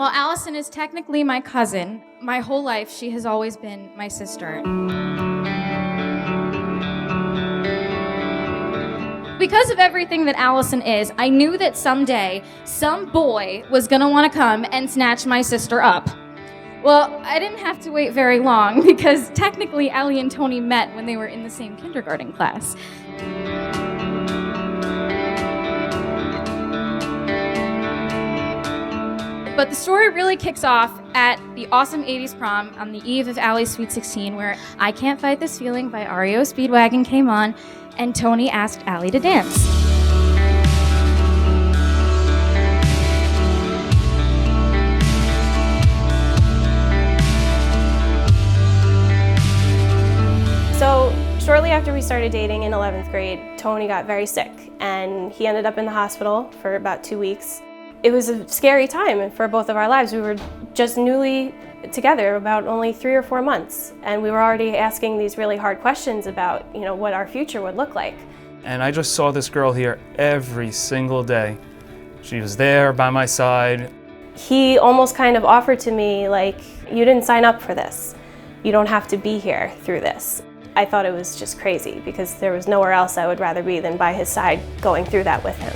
Well, Alison is technically my cousin. My whole life, she has always been my sister. Because of everything that Alison is, I knew that someday some boy was gonna wanna come and snatch my sister up. Well, I didn't have to wait very long because technically Allie and Tony met when they were in the same kindergarten class. But the story really kicks off at the awesome 80s prom on the eve of Allie's Sweet 16, where I Can't Fight This Feeling by REO Speedwagon came on, and Tony asked Allie to dance. So shortly after we started dating in 11th grade, Tony got very sick, and he ended up in the hospital for about 2 weeks. It was a scary time for both of our lives. We were just newly together, about only 3 or 4 months, and we were already asking these really hard questions about, what our future would look like. And I just saw this girl here every single day. She was there by my side. He almost kind of offered to me, like, you didn't sign up for this. You don't have to be here through this. I thought it was just crazy because there was nowhere else I would rather be than by his side going through that with him.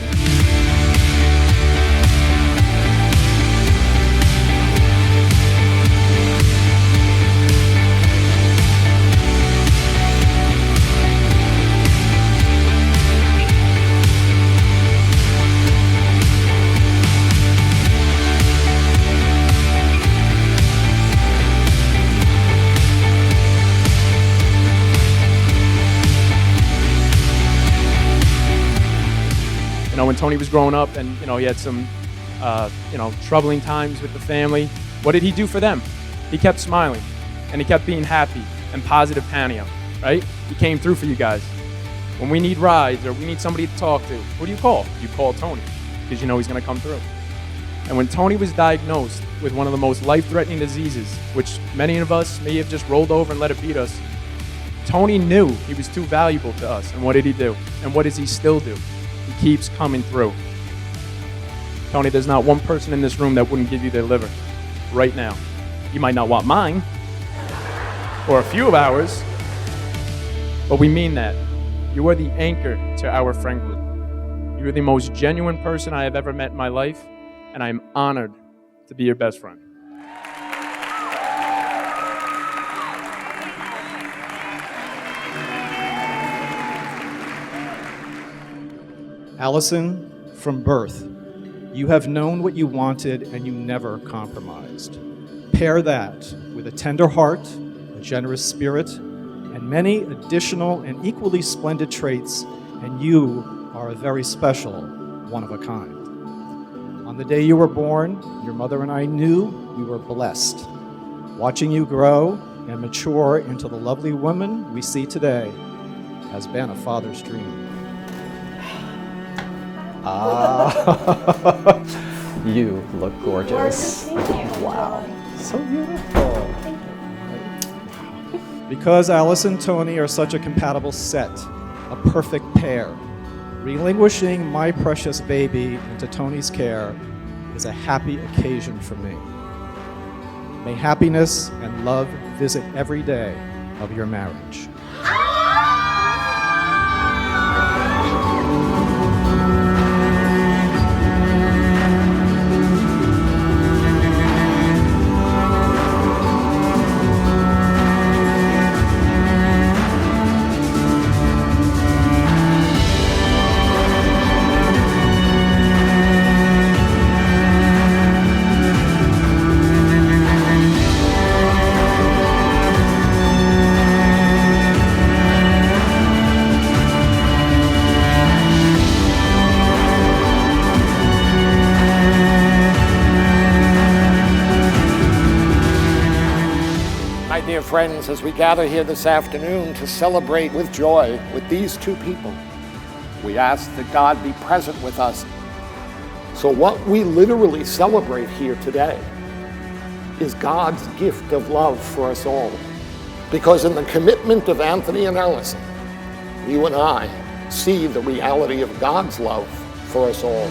When Tony was growing up and, he had some, troubling times with the family, what did he do for them? He kept smiling and he kept being happy and positive Panio, right? He came through for you guys. When we need rides or we need somebody to talk to, who do you call? You call Tony because you know he's going to come through. And when Tony was diagnosed with one of the most life-threatening diseases, which many of us may have just rolled over and let it beat us, Tony knew he was too valuable to us. And what did he do? And what does he still do? He keeps coming through. Tony, there's not one person in this room that wouldn't give you their liver right now. You might not want mine or a few of ours, but we mean that. You are the anchor to our friend group. You are the most genuine person I have ever met in my life, and I am honored to be your best friend. Alison, from birth, you have known what you wanted and you never compromised. Pair that with a tender heart, a generous spirit, and many additional and equally splendid traits, and you are a very special one of a kind. On the day you were born, your mother and I knew we were blessed. Watching you grow and mature into the lovely woman we see today has been a father's dream. You look gorgeous. Wow. So beautiful. Because Alice and Tony are such a compatible set, a perfect pair, relinquishing my precious baby into Tony's care is a happy occasion for me. May happiness and love visit every day of your marriage. Dear friends, as we gather here this afternoon to celebrate with joy with these two people, we ask that God be present with us. So what we literally celebrate here today is God's gift of love for us all. Because in the commitment of Anthony and Alison, you and I see the reality of God's love for us all.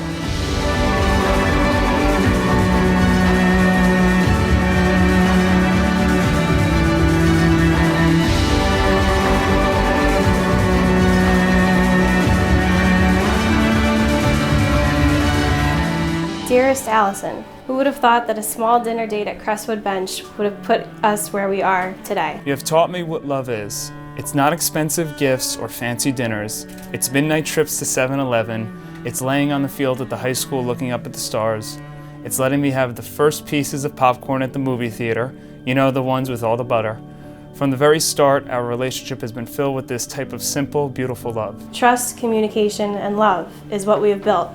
Dearest Allison, who would have thought that a small dinner date at Crestwood Bench would have put us where we are today? You have taught me what love is. It's not expensive gifts or fancy dinners. It's midnight trips to 7-Eleven. It's laying on the field at the high school looking up at the stars. It's letting me have the first pieces of popcorn at the movie theater. You know, the ones with all the butter. From the very start, our relationship has been filled with this type of simple, beautiful love. Trust, communication, and love is what we have built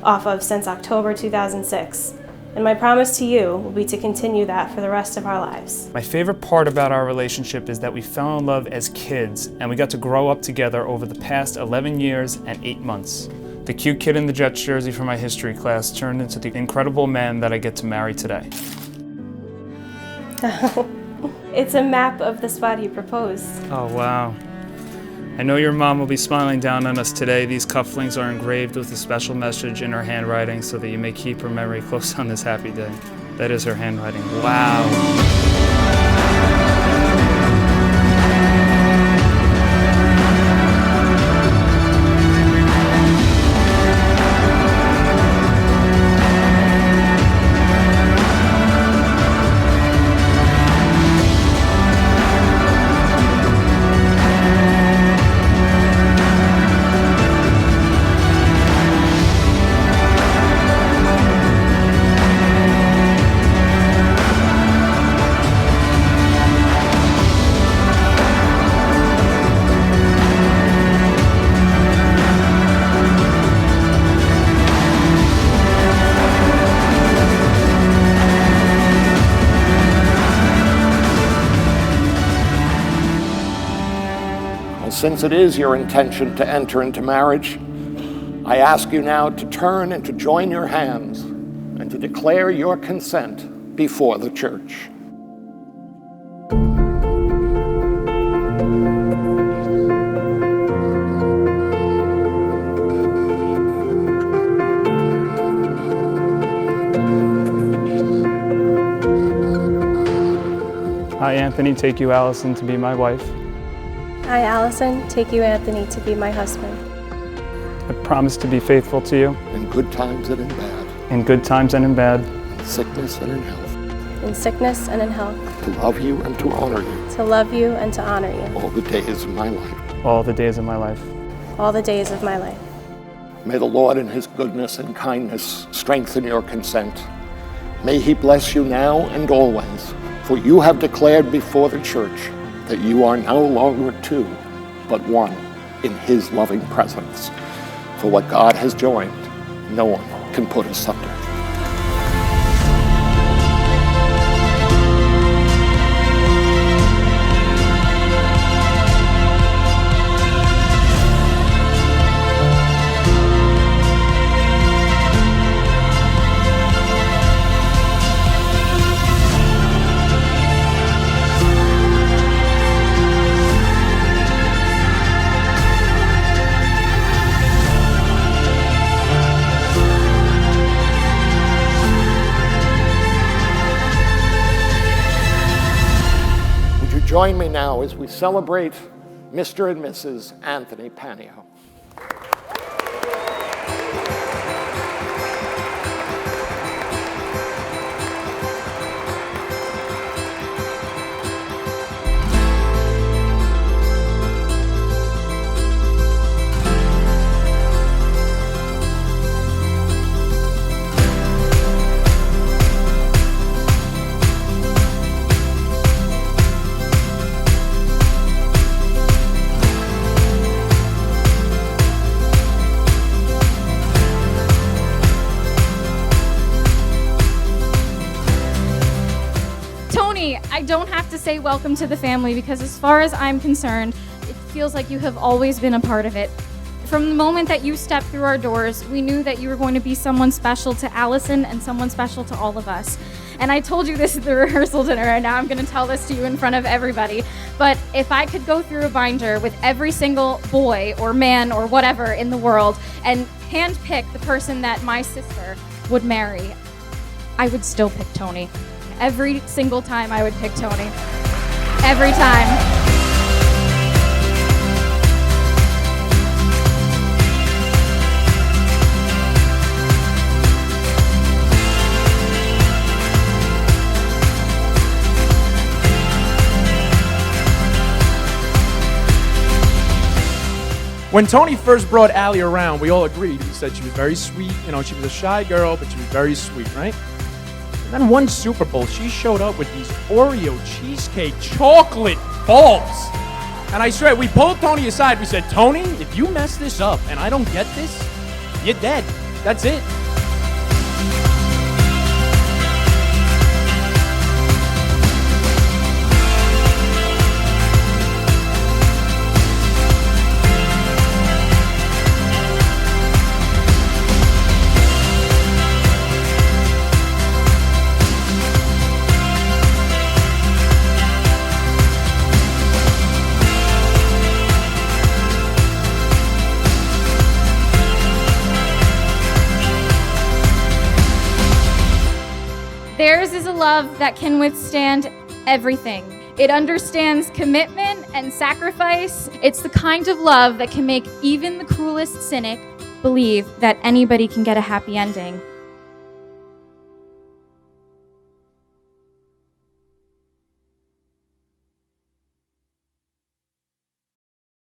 off of since October 2006. And my promise to you will be to continue that for the rest of our lives. My favorite part about our relationship is that we fell in love as kids and we got to grow up together over the past 11 years and 8 months. The cute kid in the Jets jersey from my history class turned into the incredible man that I get to marry today. It's a map of the spot he proposed. Oh, wow. I know your mom will be smiling down on us today. These cufflinks are engraved with a special message in her handwriting so that you may keep her memory close on this happy day. That is her handwriting. Wow. Since it is your intention to enter into marriage, I ask you now to turn and to join your hands and to declare your consent before the church. I, Anthony, take you, Allison, to be my wife. I, Allison, take you, Anthony, to be my husband. I promise to be faithful to you. In good times and in bad. In good times and in bad. In sickness and in health. In sickness and in health. To love you and to honor you. To love you and to honor you. All the days of my life. All the days of my life. All the days of my life. May the Lord in his goodness and kindness strengthen your consent. May he bless you now and always, for you have declared before the church that you are no longer two, but one in his loving presence. For what God has joined, no one can put asunder. Join me now as we celebrate Mr. and Mrs. Anthony Panio. I don't have to say welcome to the family because as far as I'm concerned, it feels like you have always been a part of it. From the moment that you stepped through our doors, we knew that you were going to be someone special to Allison and someone special to all of us. And I told you this at the rehearsal dinner, and now I'm going to tell this to you in front of everybody. But if I could go through a binder with every single boy or man or whatever in the world and handpick the person that my sister would marry, I would still pick Tony. Every single time I would pick Tony. Every time. When Tony first brought Allie around, we all agreed. He said she was very sweet. You know, she was a shy girl, but she was very sweet, right? And then one Super Bowl, she showed up with these Oreo cheesecake chocolate balls. And I swear, we pulled Tony aside. We said, Tony, if you mess this up and I don't get this, you're dead. That's it. Theirs is a love that can withstand everything. It understands commitment and sacrifice. It's the kind of love that can make even the cruelest cynic believe that anybody can get a happy ending.